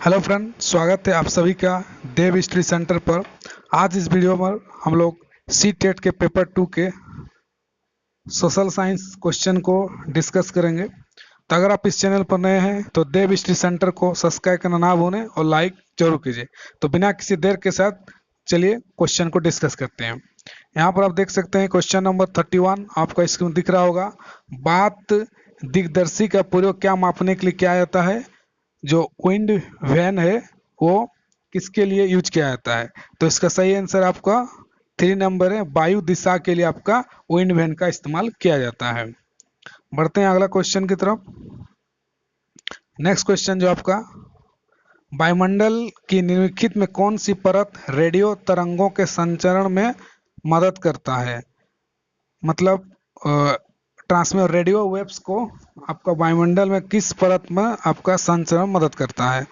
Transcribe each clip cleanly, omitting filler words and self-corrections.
Hello friend, स्वागत है आप सभी का देव स्टडी सेंटर पर। आज इस वीडियो में हम लोग सी टेट के पेपर 2 के सोशल साइंस क्वेश्चन को डिस्कस करेंगे। तो अगर आप इस चैनल पर नए हैं तो देव स्टडी सेंटर को सब्सक्राइब करना ना भूलें और लाइक जरूर कीजिए। तो बिना किसी देर के साथ चलिए क्वेश्चन को डिस्कस करते हैं। यहाँ पर आप देख सकते हैं क्वेश्चन नंबर 31 आपका स्क्रीन दिख रहा होगा। बात दिग्दर्शी का प्रयोग क्या मापने के लिए किया जाता है? जो विंड वैन है वो किसके लिए यूज किया जाता है? तो इसका सही आंसर आपका 3 नंबर है। वायु दिशा के लिए आपका विंड वैन का इस्तेमाल किया जाता है। बढ़ते हैं अगला क्वेश्चन की तरफ। नेक्स्ट क्वेश्चन जो आपका, वायुमंडल की निम्नलिखित में कौन सी परत रेडियो तरंगों के संचरण में मदद करता है? मतलब ट्रांसमिट रेडियो वेव्स को आपका वायुमंडल में किस परत में आपका संचरण मदद करता है?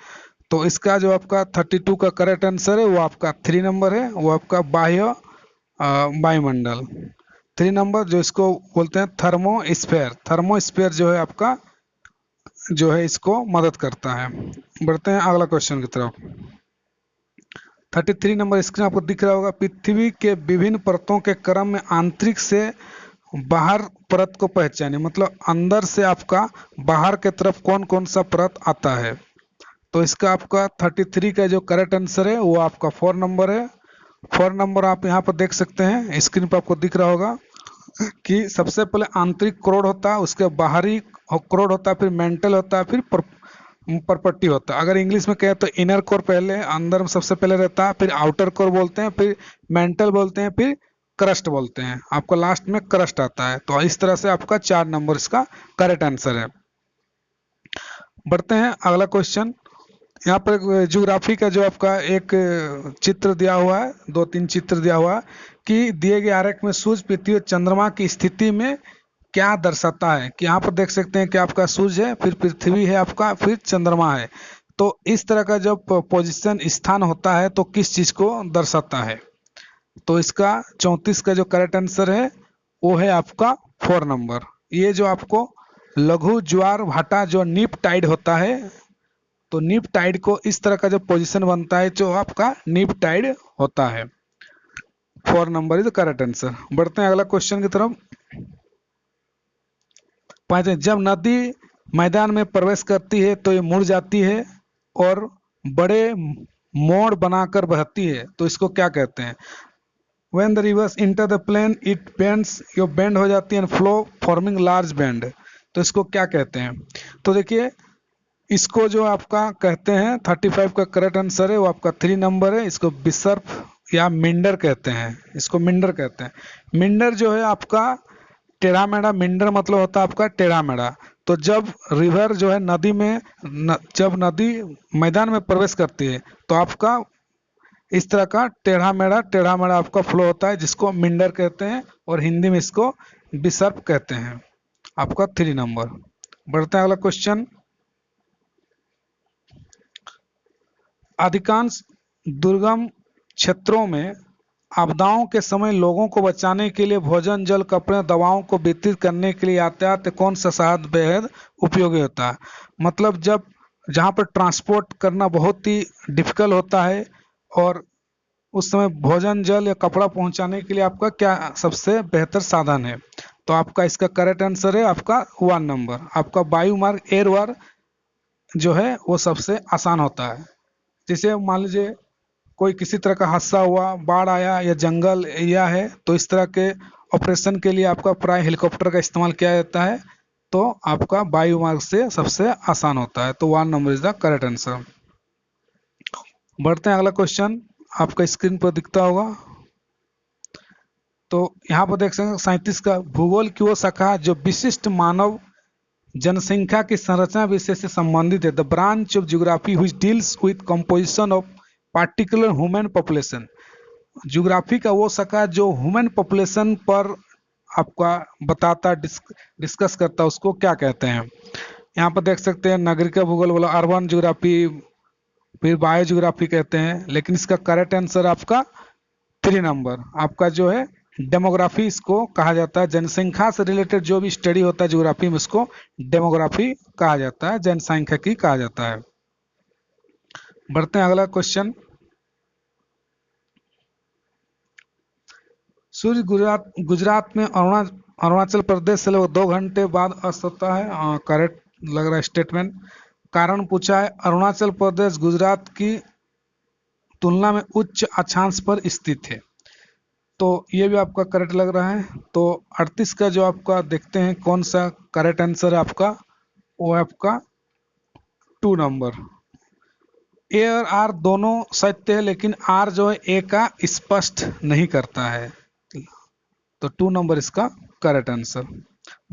तो इसका जो आपका 32 का करेक्ट आंसर है वो आपका 3 नंबर है, वो आपका बाह्य वायुमंडल 3 नंबर, जो इसको बोलते हैं थर्मोस्फेयर। थर्मोस्फेयर जो है आपका जो है इसको मदद करता है। बढ़ते हैं अगला क्वेश्चन की तरफ। 33 नंबर स्क्रीन आपको दिख रहा होगा। पृथ्वी के विभिन्न परतों के क्रम में आंतरिक से बाहर परत को पहचाने, मतलब अंदर से आपका बाहर के तरफ कौन कौन सा परत आता है? तो इसका आपका 33 का जो करेक्ट आंसर है वो आपका 4 नंबर है। 4 नंबर आप यहाँ पर देख सकते हैं, स्क्रीन पर आपको दिख रहा होगा कि सबसे पहले आंतरिक क्रोड होता है, उसके बाहरी क्रोड होता है, फिर मेंटल होता है, फिर परपट्टी होता है। अगर इंग्लिश में कहें तो इनर कोर पहले अंदर में सबसे पहले रहता है, फिर आउटर कोर बोलते हैं, फिर मेंटल बोलते हैं, फिर क्रस्ट बोलते हैं। आपका लास्ट में क्रस्ट आता है। तो इस तरह से आपका 4 नंबर इसका करेक्ट आंसर है। बढ़ते हैं अगला क्वेश्चन। यहाँ पर ज्योग्राफी का जो आपका एक चित्र दिया हुआ है, 2-3 चित्र दिया हुआ है कि दिए गए आरेख में सूर्य, पृथ्वी और चंद्रमा की स्थिति में क्या दर्शाता है। कि यहाँ पर देख सकते हैं कि आपका सूर्य है, फिर पृथ्वी है आपका, फिर चंद्रमा है। तो इस तरह का जब पोजीशन स्थान होता है तो किस चीज को दर्शाता है? तो इसका 34 का जो करेक्ट आंसर है वो है आपका 4 नंबर। ये जो आपको लघु ज्वार भाटा जो नीप टाइड होता है, तो नीप टाइड को इस तरह का जो पोजीशन बनता है जो आपका नीप टाइड होता है। 4 number is the correct answer. बढ़ते हैं अगला क्वेश्चन की तरफ। पांचवें, जब नदी मैदान में प्रवेश करती है तो ये मुड़ जाती है और बड़े मोड़ बनाकर बहती है, तो इसको क्या कहते हैं? When the rivers enter the plain, it bends, yo bend हो जाती है, फ्लो फॉर्मिंग लार्ज बेंड। तो इसको क्या कहते हैं? तो देखिए, इसको जो आपका कहते हैं 35 का करेक्ट आंसर है वो आपका 3 नंबर है। इसको बिसर्फ या मिंडर कहते हैं, इसको मिंडर कहते हैं। मिंडर जो है आपका टेढ़ा मेढ़ा, मिंडर मतलब होता है आपका टेढ़ा मेढ़ा। तो जब रिवर जो है नदी में जब नदी मैदान में प्रवेश करती है तो आपका इस तरह का टेढ़ा मेढ़ा आपका फ्लो होता है, जिसको मिंडर कहते हैं, और हिंदी में इसको बिसर्प कहते हैं। आपका 3 नंबर। बढ़ते हैं अगला क्वेश्चन। अधिकांश दुर्गम क्षेत्रों में आपदाओं के समय लोगों को बचाने के लिए भोजन, जल, कपड़े, दवाओं को वितरित करने के लिए यातायात कौन सा साधन बेहद उपयोगी होता है? मतलब जब जहाँ पर ट्रांसपोर्ट करना बहुत ही डिफिकल्ट होता है और उस समय भोजन, जल या कपड़ा पहुंचाने के लिए आपका क्या सबसे बेहतर साधन है? तो आपका इसका करेक्ट आंसर है आपका 1 नंबर। आपका वायु मार्ग, एयर मार्ग जो है वो सबसे आसान होता है। जैसे मान लीजिए कोई किसी तरह का हादसा हुआ, बाढ़ आया या जंगल एरिया है, तो इस तरह के ऑपरेशन के लिए आपका प्राय हेलीकॉप्टर का इस्तेमाल किया जाता है। तो आपका वायु मार्ग से सबसे आसान होता है। तो 1 number is the correct answer. बढ़ते हैं अगला क्वेश्चन, आपका स्क्रीन पर दिखता होगा। तो यहाँ पर देख सकते हैं 37 का, भूगोल की वो शाखा जो विशिष्ट मानव जनसंख्या की संरचना विषय से संबंधित है। The branch of geography which deals with composition of particular human population. Geography का वो शाखा जो ह्यूमन पॉपुलेशन पर आपका बताता, डिस्कस करता, उसको क्या कहते हैं? यहाँ पर देख सकते हैं नागरिक भूगोल बोला, अर्बन ज्योग्राफी, फिर बायो ज्योग्राफी कहते हैं। लेकिन इसका करेक्ट आंसर आपका 3 नंबर आपका जो है डेमोग्राफी इसको कहा जाता है। जनसंख्या से रिलेटेड जो भी स्टडी होता है ज्योग्राफी में उसको डेमोग्राफी कहा जाता है, जनसंख्या की कहा जाता है। बढ़ते हैं अगला क्वेश्चन। सूर्य गुजरात में अरुणाचल प्रदेश से लगभग 2 घंटे बाद अस्त होता है। करेक्ट लग रहा है स्टेटमेंट। कारण पूछा है, अरुणाचल प्रदेश गुजरात की तुलना में उच्च अक्षांश पर स्थित है। तो ये भी आपका करेक्ट लग रहा है। तो 38 का जो आपका देखते हैं कौन सा करेक्ट आंसर है आपका, वो है आपका 2 नंबर। ए और आर दोनों सत्य है, लेकिन आर जो है ए का स्पष्ट नहीं करता है। तो 2 नंबर इसका करेक्ट आंसर।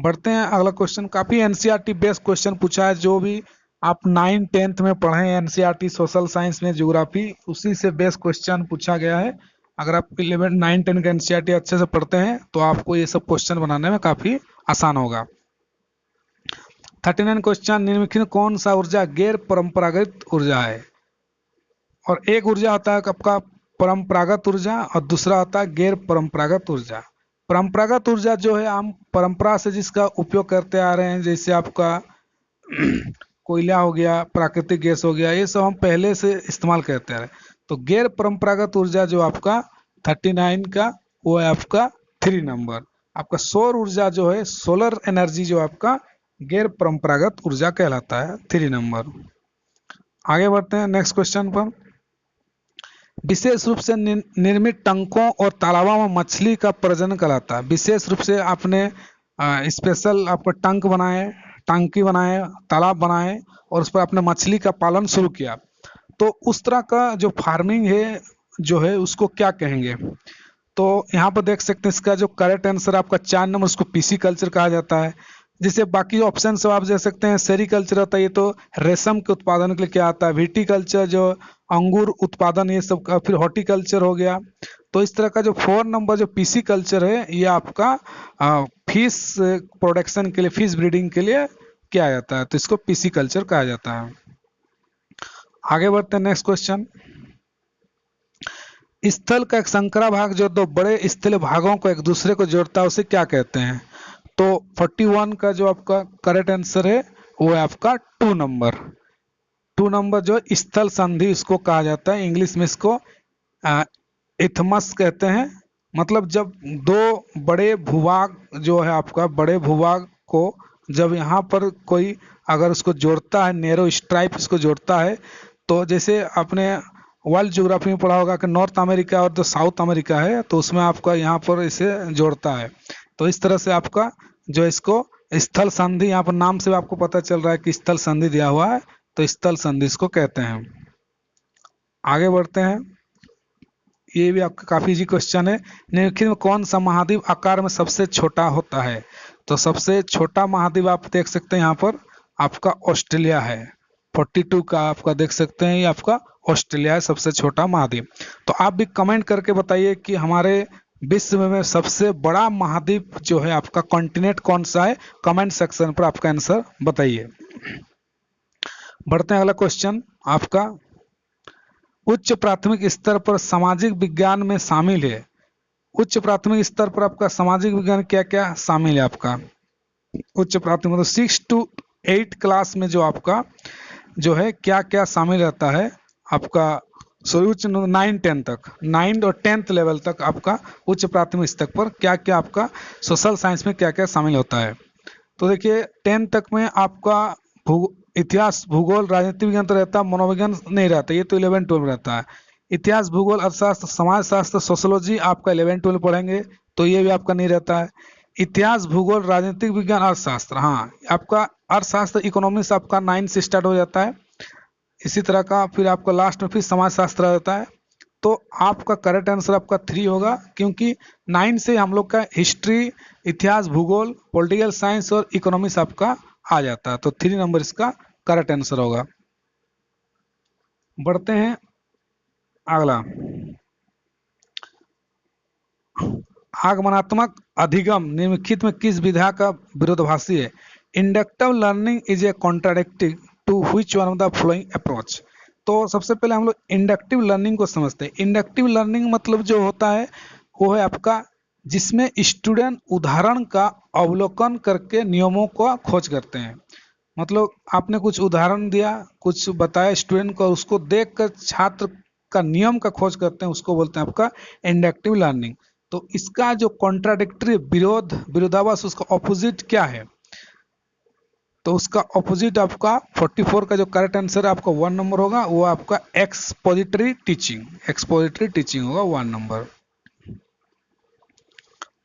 बढ़ते हैं अगला क्वेश्चन। काफी एनसीईआरटी बेस्ड क्वेश्चन पूछा है, जो भी आप 9th-10th में पढ़े एनसीईआरटी सोशल साइंस में ज्योग्राफी, उसी से बेस्ड क्वेश्चन पूछा गया है। अगर आप 11 9 10 का एनसीईआरटी अच्छे से पढ़ते हैं तो आपको ये सब क्वेश्चन बनाने में काफी आसान होगा। 39 क्वेश्चन, निम्नलिखित कौन सा ऊर्जा गैर परंपरागत ऊर्जा है? और एक ऊर्जा होता है आपका परंपरागत ऊर्जा और दूसरा होता है गैर परंपरागत ऊर्जा। परंपरागत ऊर्जा जो है हम परंपरा से जिसका उपयोग करते आ रहे हैं, जैसे आपका कोयला हो गया, प्राकृतिक गैस हो गया, ये सब हम पहले से इस्तेमाल करते आ रहे हैं। तो गैर परंपरागत ऊर्जा जो आपका 39 का, वो है आपका 3 नंबर। आपका सौर ऊर्जा जो है, सोलर एनर्जी जो आपका गैर परंपरागत ऊर्जा कहलाता है, 3 नंबर। आगे बढ़ते हैं नेक्स्ट क्वेश्चन पर। विशेष रूप से निर्मित टंकों और तालाबों में मछली का प्रजनन कहलाता है। विशेष रूप से आपने स्पेशल आपको टंक बनाए, टांकी बनाए, तालाब बनाए और उस पर आपने मछली का पालन शुरू किया, तो उस तरह का जो फार्मिंग है जो है उसको क्या कहेंगे? तो यहाँ पर देख सकते हैं इसका जो करेक्ट आंसर आपका 4 नंबर, उसको पीसी कल्चर कहा जाता है। जैसे बाकी ऑप्शन सब आप देख सकते हैं, सेरीकल्चर होता है, ये तो रेशम के उत्पादन के लिए क्या आता है, विटीकल्चर जो अंगूर उत्पादन, ये सब का, फिर हॉर्टिकल्चर हो गया। तो इस तरह का जो 4 नंबर जो पीसी कल्चर है, ये आपका फिश प्रोडक्शन के लिए, फिश ब्रीडिंग के लिए किया जाता है, तो इसको पीसी कल्चर कहा जाता है। आगे बढ़ते हैं नेक्स्ट क्वेश्चन। स्थल का एक संकरा भाग जो 2 बड़े स्थल भागों को एक दूसरे को जोड़ता है, उसे क्या कहते हैं? तो 41 का जो आपका करेक्ट आंसर है वो है आपका 2 नंबर। 2 नंबर जो स्थल संधि इसको कहा जाता है, इंग्लिश में इसको इथमस कहते हैं। मतलब जब 2 बड़े भूभाग जो है आपका, बड़े भूभाग को जब यहाँ पर कोई अगर उसको जोड़ता है, नेरो स्ट्राइप इसको जोड़ता है, तो जैसे आपने वर्ल्ड ज्योग्राफी में पढ़ा होगा कि नॉर्थ अमेरिका और जो साउथ अमेरिका है, तो उसमें आपका यहाँ पर इसे जोड़ता है। तो इस तरह से आपका जो इसको स्थल संधि, यहाँ पर नाम से आपको पता चल रहा है कि स्थल संधि दिया हुआ है, तो स्थल संधि इसको कहते हैं। आगे बढ़ते हैं। ये भी आपका काफी इजी क्वेश्चन है। निम्नलिखित में कौन सा महाद्वीप आकार में सबसे छोटा होता है? तो सबसे छोटा महाद्वीप आप देख सकते हैं यहाँ पर आपका ऑस्ट्रेलिया है। 42 का आपका देख सकते हैं, ये आपका ऑस्ट्रेलिया है सबसे छोटा महाद्वीप। तो आप भी कमेंट करके बताइए कि हमारे विश्व में सबसे बड़ा महाद्वीप जो है आपका कॉन्टिनेंट कौन सा है, कमेंट सेक्शन पर आपका आंसर बताइए। बढ़ते हैं अगला क्वेश्चन आपका। उच्च प्राथमिक स्तर पर सामाजिक विज्ञान में शामिल है। उच्च प्राथमिक स्तर पर आपका सामाजिक विज्ञान क्या क्या शामिल है? आपका उच्च प्राथमिक मतलब 6 to 8 क्लास में जो आपका जो है क्या क्या शामिल रहता है आपका, उच्च 9-10 तक, 9 और 10th लेवल तक आपका उच्च प्राथमिक स्तर पर क्या क्या आपका सोशल साइंस में क्या क्या शामिल होता है? तो देखिए 10 तक में आपका इतिहास, भूगोल, राजनीति विज्ञान तो रहता है, मनोविज्ञान नहीं रहता, ये तो 11-12 रहता है। इतिहास, भूगोल, अर्थशास्त्र, समाज शास्त्र, सोशोलॉजी आपका 11-12 पढ़ेंगे, तो ये भी आपका नहीं रहता है। इतिहास, भूगोल, राजनीतिक विज्ञान, अर्थशास्त्र, हाँ आपका अर्थशास्त्र, इकोनॉमिक्स आपका 9 से स्टार्ट हो जाता है। इसी तरह का फिर आपका लास्ट में फिर समाज शास्त्र रहता है। तो आपका करेक्ट आंसर आपका 3 होगा, क्योंकि 9 से हम लोग का हिस्ट्री, इतिहास, भूगोल, पॉलिटिकल साइंस और इकोनॉमिक्स आपका आ जाता है। तो 3 नंबर इसका करेक्ट आंसर होगा। बढ़ते हैं अगला। आगमनात्मक अधिगम निम्नलिखित में किस विधा का विरोधाभासी है? Inductive learning is a contradicting to which one of the following approach? तो सबसे पहले हम लोग इंडक्टिव लर्निंग को समझते हैं। इंडक्टिव लर्निंग मतलब जो होता है वो है आपका जिसमें स्टूडेंट उदाहरण का अवलोकन करके नियमों का खोज करते हैं। मतलब आपने कुछ उदाहरण दिया, कुछ बताया स्टूडेंट को, उसको देखकर छात्र का नियम का खोज करते हैं, उसको बोलते हैं आपका इंडक्टिव लर्निंग। तो इसका जो कॉन्ट्राडिक्टरी विरोधाभास, उसका ऑपोजिट क्या है? तो उसका ऑपोजिट आपका 44 का जो करेक्ट आंसर है आपका 1 नंबर होगा, वो आपका एक्सपोजिटरी टीचिंग होगा 1 नंबर।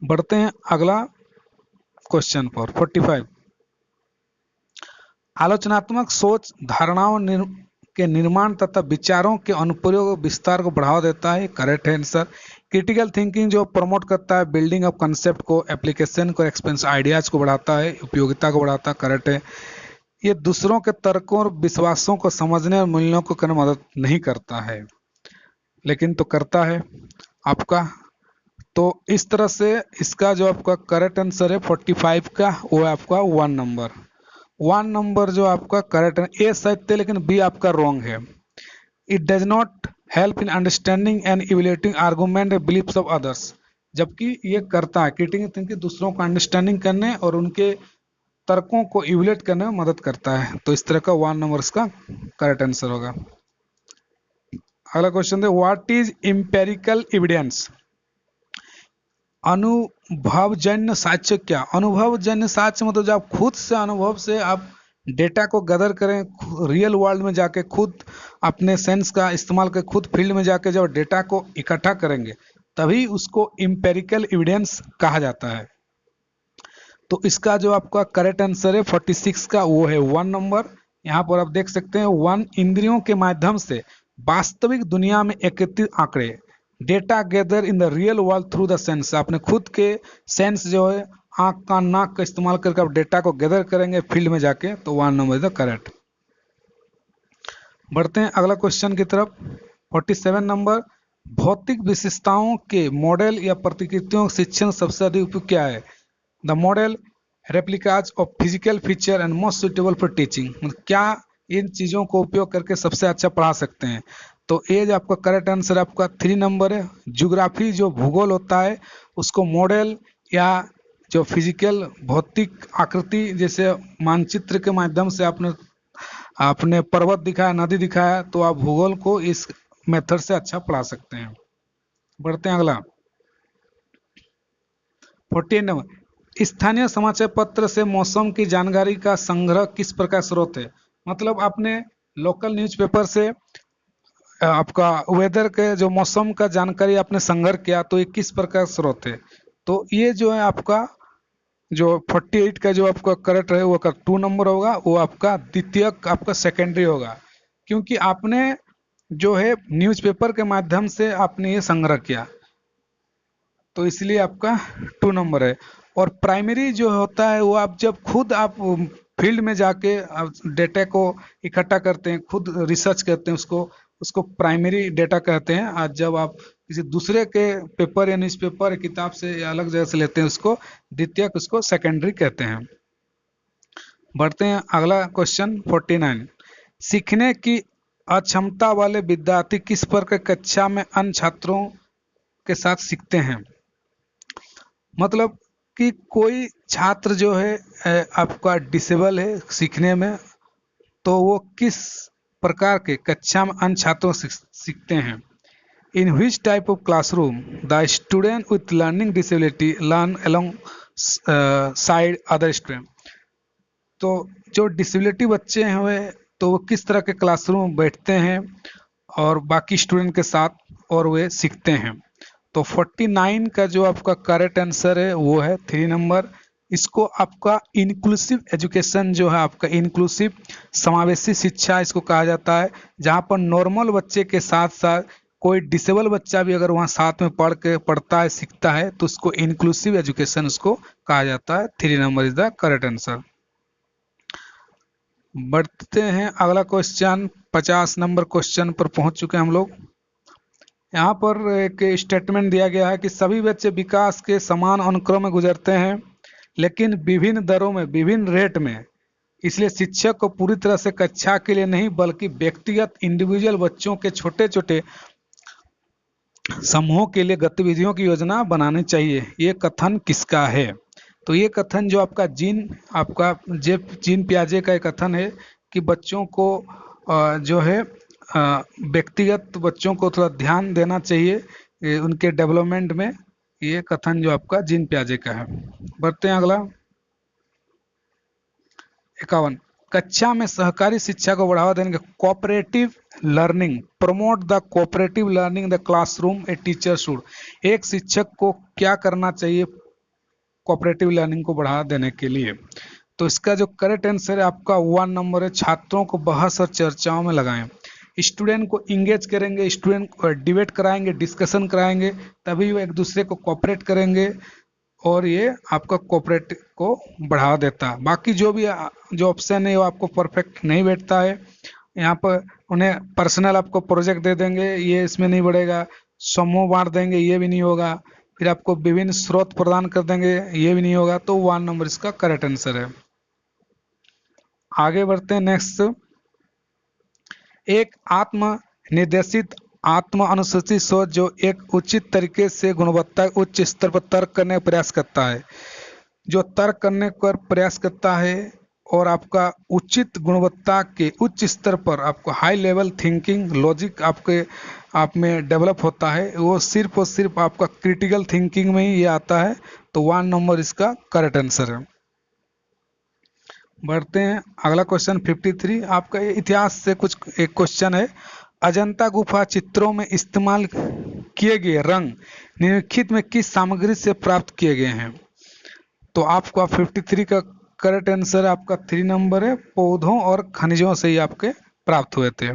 बढ़ते हैं अगला क्वेश्चन पर 45। आलोचनात्मक सोच धारणाओं के निर्माण तथा विचारों के अनुप्रयोग और विस्तार को बढ़ावा देता है, करेक्ट है आंसर। क्रिटिकल थिंकिंग जो प्रमोट करता है बिल्डिंग ऑफ कंसेप्ट को, एप्लीकेशन को, एक्सपेंस आइडियाज को बढ़ाता है, उपयोगिता को बढ़ाता है, करेक्ट है। ये दूसरों के तर्कों और विश्वासों को समझने और मूल्यों को करने में मदद नहीं करता है, लेकिन तो करता है आपका। तो इस तरह से इसका जो आपका करेक्ट आंसर है 45 का, वो है आपका 1 नंबर। 1 नंबर जो आपका करेक्ट है, ए सत्य है लेकिन बी आपका रॉन्ग है। It does not help in understanding and evaluating argument and beliefs of others, जबकि ये करता है क्रिटिकल थिंकिंग दूसरों को अंडरस्टैंडिंग करने और उनके तर्कों को इवेल्युएट करने में मदद करता है। तो इस तरह का 1 नंबर इसका करेक्ट आंसर होगा। अगला क्वेश्चन है, व्हाट इज एम्पिरिकल एविडेंस? अनुभवजन्य साक्ष्य क्या? अनुभवजन्य साक्ष्य मतलब जब आप खुद से अनुभव से आप डेटा को गदर करें, रियल वर्ल्ड में जाके खुद अपने सेंस का इस्तेमाल कर खुद फील्ड में जाके जब डेटा को इकट्ठा करेंगे तभी उसको एम्पिरिकल एविडेंस कहा जाता है। तो इसका जो आपका करेक्ट आंसर है 46 का, वो है 1 नंबर। यहाँ पर आप देख सकते हैं 1 इंद्रियों के माध्यम से वास्तविक दुनिया में एकत्रित आंकड़े, data gather in the real world through the sense. आपने खुद के सेंस जो है आंख कान नाक का इस्तेमाल करके आप डेटा को गैदर करेंगे फील्ड में जाके, तो 1 नंबर इज द करेक्ट। बढ़ते हैं अगला क्वेश्चन की तरफ 47 नंबर। भौतिक विशेषताओं के मॉडल या प्रतिकृतियों शिक्षण सबसे अधिक उपयुक्त क्या है? The model replicas of physical feature and most suitable for teaching, मतलब क्या इन चीज़ों को उपयोग करके सबसे अच्छा पढ़ा सकते हैं? तो ये जो आपका करेक्ट आंसर आपका 3 नंबर है। ज्योग्राफी जो भूगोल होता है उसको मॉडल या जो फिजिकल भौतिक आकृति जैसे मानचित्र के माध्यम से आपने आपने पर्वत दिखाया, नदी दिखाया, तो आप भूगोल को इस मेथड से अच्छा पढ़ा सकते हैं। बढ़ते हैं अगला 48 नंबर। स्थानीय समाचार पत्र से मौसम की जानकारी का संग्रह किस प्रकार स्रोत है? मतलब आपने लोकल न्यूज़पेपर से आपका वेदर के जो मौसम का जानकारी आपने संग्रह किया, तो ये किस प्रकार स्रोत है? तो ये जो है आपका जो 48 का जो आपका करेक्ट है वो का 2 नंबर होगा, वो आपका द्वितीय आपका सेकेंडरी होगा, क्योंकि आपने जो है न्यूज़पेपर के माध्यम से आपने ये संग्रह किया, तो इसलिए आपका 2 नंबर है। और प्राइमरी जो होता है वो आप जब खुद आप फील्ड में जाके आप डेटा को इकट्ठा करते हैं, खुद रिसर्च करते हैं, उसको उसको प्राइमरी डेटा कहते हैं। आज जब आप किसी दूसरे के पेपर या न्यूज़पेपर या किताब से या अलग जगह से लेते हैं उसको द्वितीयक, उसको सेकेंडरी कहते हैं। बढ़ते हैं अगला क्वेश्चन 49। सीखने की अक्षमता वाले विद्यार्थी किस प्रकार कक्षा में अन्य छात्रों के साथ सीखते हैं? मतलब कि कोई छात्र जो है आपका डिसेबल है सीखने में, तो वो किस प्रकार के कक्षा में अन्य छात्रों से सीखते हैं? In which type of classroom the student with learning disability learn alongside other student. तो जो डिसेबिलिटी बच्चे हैं वे तो वो किस तरह के क्लासरूम में बैठते हैं और बाकी स्टूडेंट के साथ और वे सीखते हैं? तो 49 का जो आपका करेक्ट आंसर है वो है 3 नंबर। इसको आपका इंक्लूसिव एजुकेशन जो है आपका इंक्लूसिव समावेशी शिक्षा इसको कहा जाता है, जहाँ पर नॉर्मल बच्चे के साथ साथ कोई डिसेबल बच्चा भी अगर वहाँ साथ में पढ़ता है सीखता है तो उसको इंक्लूसिव एजुकेशन उसको कहा जाता है। 3 number is the correct answer. बढ़ते हैं अगला क्वेश्चन 50 नंबर क्वेश्चन पर पहुंच चुके हैं हम लोग। यहाँ पर एक स्टेटमेंट दिया गया है कि सभी बच्चे विकास के समान अनुक्रम में गुजरते हैं लेकिन विभिन्न दरों में, विभिन्न रेट में। इसलिए शिक्षक को पूरी तरह से कक्षा के लिए नहीं बल्कि व्यक्तिगत इंडिविजुअल बच्चों के छोटे छोटे समूहों के लिए गतिविधियों की योजना बनानी चाहिए। ये कथन किसका है? तो ये कथन जो आपका जीन पियाजे का एक कथन है कि बच्चों को जो है व्यक्तिगत बच्चों को थोड़ा ध्यान देना चाहिए उनके डेवलपमेंट में। ये कथन जो आपका जीन पियाजे का है। बढ़ते हैं अगला 51। कक्षा में सहकारी शिक्षा को बढ़ावा देने के cooperative learning, promote the cooperative learning the classroom a teacher should. एक शिक्षक को क्या करना चाहिए कोऑपरेटिव लर्निंग को बढ़ावा देने के लिए? तो इसका जो करेक्ट आंसर है आपका 1 नंबर है, छात्रों को बहस और चर्चाओं में लगाएं। स्टूडेंट को इंगेज करेंगे, स्टूडेंट को डिबेट कराएंगे, डिस्कशन कराएंगे, तभी वो एक दूसरे को कोऑपरेट करेंगे और ये आपका कोऑपरेट को बढ़ावा देता है। बाकी जो भी जो ऑप्शन है वो आपको परफेक्ट नहीं बैठता है। यहाँ पर उन्हें पर्सनल आपको प्रोजेक्ट दे देंगे, ये इसमें नहीं बढ़ेगा। समूह बांट देंगे, ये भी नहीं होगा। फिर आपको विभिन्न स्रोत प्रदान कर देंगे, ये भी नहीं होगा। तो 1 नंबर इसका करेक्ट आंसर है। आगे बढ़ते हैं नेक्स्ट। एक आत्म निर्देशित आत्म अनुसूचित सोच जो एक उचित तरीके से गुणवत्ता उच्च स्तर पर तर्क करने का प्रयास करता है। जो तर्क करने पर प्रयास करता है और आपका उचित गुणवत्ता के उच्च स्तर पर आपको हाई लेवल थिंकिंग लॉजिक आप में डेवलप होता है, वो सिर्फ और सिर्फ आपका क्रिटिकल थिंकिंग में ही ये आता है। तो 1 नंबर इसका करेक्ट आंसर है। बढ़ते हैं अगला क्वेश्चन 53। आपका ये इतिहास से कुछ एक क्वेश्चन है। अजंता गुफा चित्रों में इस्तेमाल किए गए रंग निम्नलिखित में किस सामग्री से प्राप्त किए गए हैं? तो आपका 53 का करेक्ट आंसर आपका 3 नंबर है, पौधों और खनिजों से ही आपके प्राप्त हुए थे।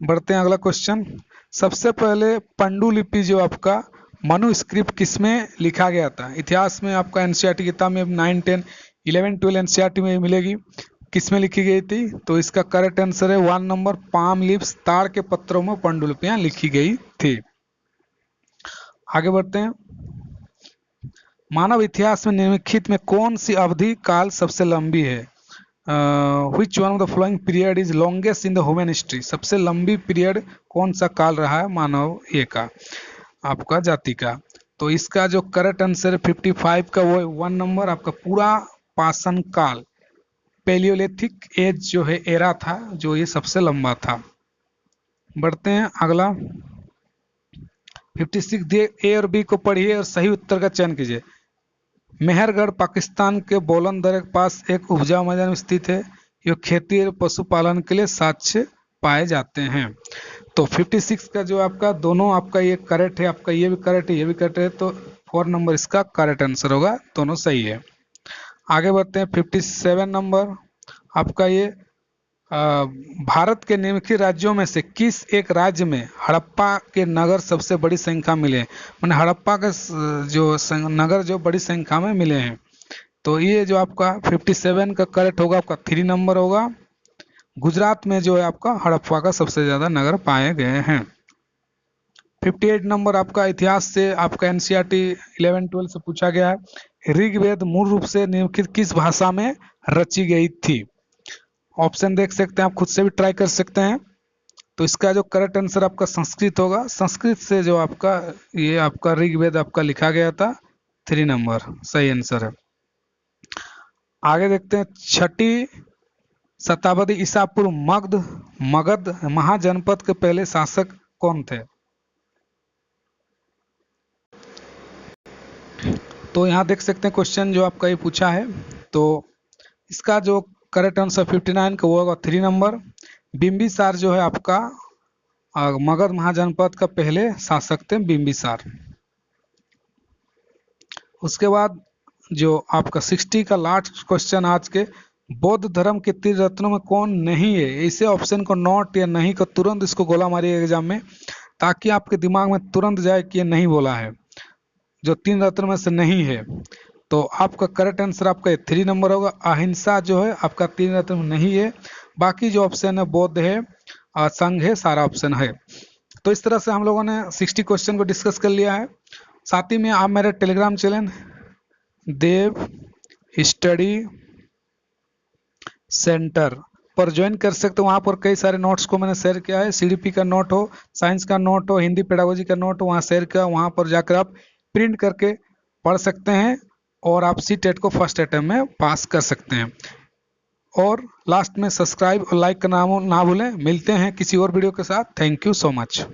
बढ़ते हैं अगला क्वेश्चन। सबसे पहले पांडुलिपि जो आपका मनुस्क्रिप्ट किसमें लिखा गया था? इतिहास में आपका एनसीईआरटी किताब में 9, 10, 11, 12 एनसीईआरटी में मिलेगी। किसमें लिखी गई थी? तो इसका करेक्ट आंसर है 1 नंबर, पाम लीव्स, ताड़ के पत्रों में पांडुलिपियां लिखी गई थी। आगे बढ़ते हैं। मानव इतिहास में निम्नलिखित में कौन सी अवधि काल सबसे लंबी है? Which one of the following period is longest in the human history? सबसे लंबी पीरियड कौन सा काल रहा है मानव ये का आपका जाति का? तो इसका जो करेक्ट आंसर है 55 का वो 1 नंबर, आपका पूरा पाषाण काल पैलियोलिथिक एज जो है एरा था, जो ये सबसे लंबा था। बढ़ते हैं अगला 56। दिए ए और बी को पढ़िए और सही उत्तर का चयन कीजिए। मेहरगढ़ पाकिस्तान के बोलन दर्रे के पास एक उपजाऊ मैदान में स्थित है। यह खेती और पशुपालन के लिए साक्ष्य पाए जाते हैं। तो 56 का जो आपका दोनों आपका ये करेक्ट है, आपका ये भी करेक्ट है, ये भी करेक्ट है। तो 4 नंबर इसका करेक्ट आंसर होगा, दोनों सही है। आगे बढ़ते हैं 57 नंबर। आपका ये भारत के निम्नलिखित राज्यों में से किस एक राज्य में हड़प्पा के नगर सबसे बड़ी संख्या मिले? मैंने हड़प्पा के जो नगर जो बड़ी संख्या में मिले हैं। तो ये जो आपका 57 का करेक्ट होगा, आपका 3 नंबर होगा। गुजरात में जो है आपका हड़प्पा का सबसे ज्यादा नगर पाए गए हैं। 58 नंबर आपका इतिहास से आपका एनसीईआरटी 11, 12 से पूछा गया है। ऋग्वेद मूल रूप से निम्नलिखित किस भाषा में रची गई थी? ऑप्शन देख सकते हैं, आप खुद से भी ट्राई कर सकते हैं। तो इसका जो करेक्ट आंसर आपका संस्कृत होगा। संस्कृत से जो आपका ये आपका ऋग्वेद आपका लिखा गया था। 3 नंबर सही आंसर है। आगे देखते हैं 6ठी शताब्दी ईसा पूर्व मगध महाजनपद के पहले शासक कौन थे? तो यहाँ देख सकते हैं क्वेश्चन जो आपका ये पूछा है। तो इसका जो करेक्ट आंसर 59 का वो होगा 3 नंबर। बिंबिसार जो है आपका मगध महाजनपद का पहले शासक थे बिंबिसार। उसके बाद जो आपका 60 का लास्ट क्वेश्चन आज के, बौद्ध धर्म के 3 रत्नों में कौन नहीं है? इसे ऑप्शन को नॉट या नहीं को तुरंत इसको गोला मारिए एग्जाम में, ताकि आपके दिमाग में तुरंत जाए कि ये नहीं बोला है, जो 3 रत्न में से नहीं है। तो आपका करेक्ट आंसर आपका 3 नंबर होगा। अहिंसा जो है आपका 3 रत्न में नहीं है। बाकी जो ऑप्शन है बौद्ध है, संघ है, सारा ऑप्शन है। तो इस तरह से हम लोगों ने 60 क्वेश्चन को डिस्कस कर लिया है। साथ ही में आप मेरे टेलीग्राम चैनल देव स्टडी सेंटर पर ज्वाइन कर सकते हो। वहाँ पर कई सारे नोट्स को मैंने शेयर किया है। सीडीपी का नोट हो, साइंस का नोट हो, हिंदी पेडागोजी का नोट हो, वहाँ शेयर किया। वहाँ पर जाकर आप प्रिंट करके पढ़ सकते हैं और आप सी टेट को फर्स्ट अटेम्प्ट में पास कर सकते हैं। और लास्ट में सब्सक्राइब और लाइक करना ना भूलें। मिलते हैं किसी और वीडियो के साथ। Thank you so much.